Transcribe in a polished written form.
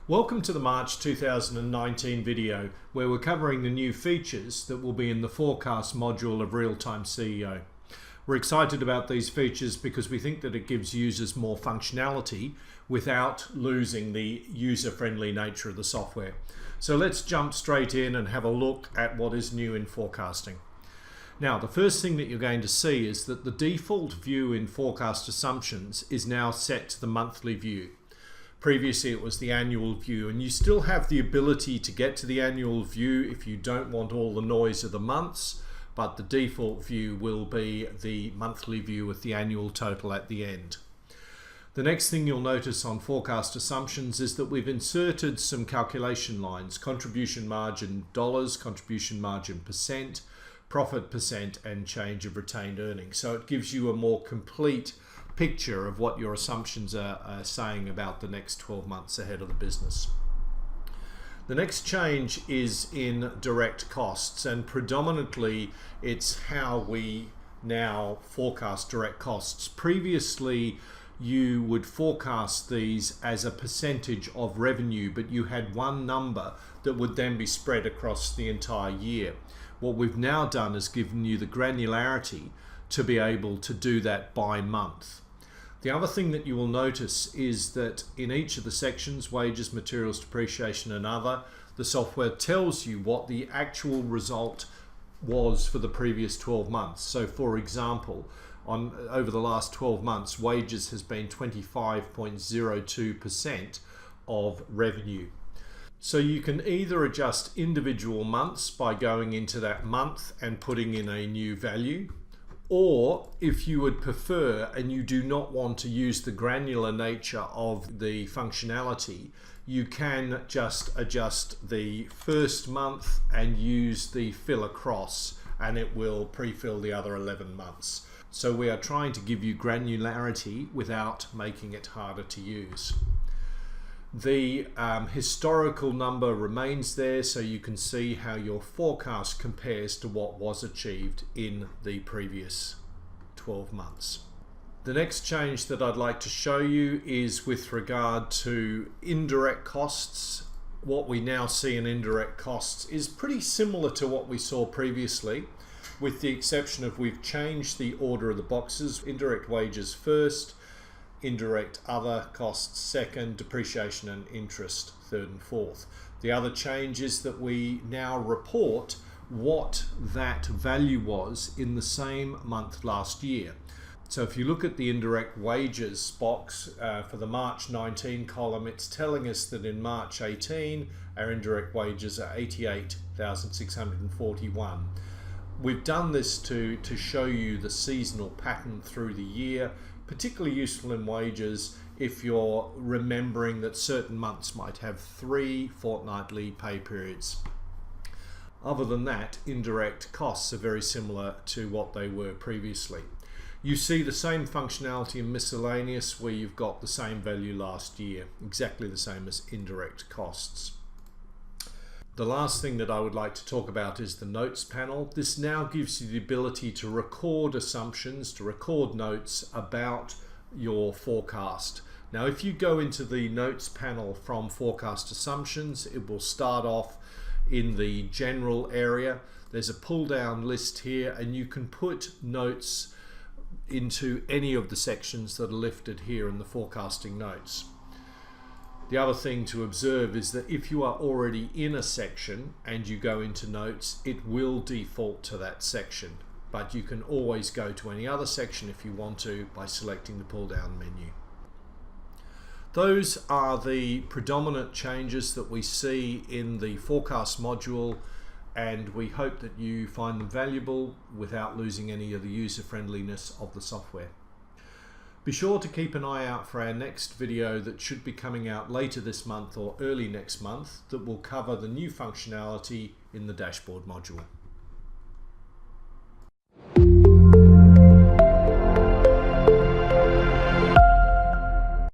Welcome to the March 2019 video where we're covering the new features that will be in the forecast module of Real-Time CEO. We're excited about these features because we think that it gives users more functionality without losing the user-friendly nature of the software. So let's jump straight in and have a look at what is new in forecasting. Now, the first thing that you're going to see is that the default view in forecast assumptions is now set to the monthly view. Previously it was the annual view, and you still have the ability to get to the annual view if you don't want all the noise of the months, but the default view will be the monthly view with the annual total at the end. The next thing you'll notice on forecast assumptions is that we've inserted some calculation lines: contribution margin dollars, contribution margin percent, profit percent, and change of retained earnings. So it gives you a more complete picture of what your assumptions are saying about the next 12 months ahead of the business. The next change is in direct costs, and predominantly it's how we now forecast direct costs. Previously you would forecast these as a percentage of revenue, but you had one number that would then be spread across the entire year. What we've now done is given you the granularity to be able to do that by month. The other thing that you will notice is that in each of the sections, wages, materials, depreciation and other, the software tells you what the actual result was for the previous 12 months. So for example, over the last 12 months, wages has been 25.02% of revenue. So you can either adjust individual months by going into that month and putting in a new value, or if you would prefer and you do not want to use the granular nature of the functionality, you can just adjust the first month and use the fill across, and it will pre-fill the other 11 months. So we are trying to give you granularity without making it harder to use. The historical number remains there, so you can see how your forecast compares to what was achieved in the previous 12 months. The next change that I'd like to show you is with regard to indirect costs. What we now see in indirect costs is pretty similar to what we saw previously, with the exception of we've changed the order of the boxes. Indirect wages first, indirect other costs second, depreciation and interest third and fourth. The other change is that we now report what that value was in the same month last year. So if you look at the indirect wages box for the March 19 column, it's telling us that in March 18 our indirect wages are 88,641. We've done this to show you the seasonal pattern through the year, particularly useful in wages if you're remembering that certain months might have 3 fortnightly pay periods. Other than that, indirect costs are very similar to what they were previously. You see the same functionality in miscellaneous, where you've got the same value last year, exactly the same as indirect costs. The last thing that I would like to talk about is the notes panel. This now gives you the ability to record assumptions, to record notes about your forecast. Now, if you go into the notes panel from forecast assumptions, it will start off in the general area. There's a pull down list here, and you can put notes into any of the sections that are listed here in the forecasting notes. The other thing to observe is that if you are already in a section and you go into notes, it will default to that section, but you can always go to any other section if you want to by selecting the pull down menu. Those are the predominant changes that we see in the forecast module, and we hope that you find them valuable without losing any of the user friendliness of the software. Be sure to keep an eye out for our next video that should be coming out later this month or early next month that will cover the new functionality in the dashboard module.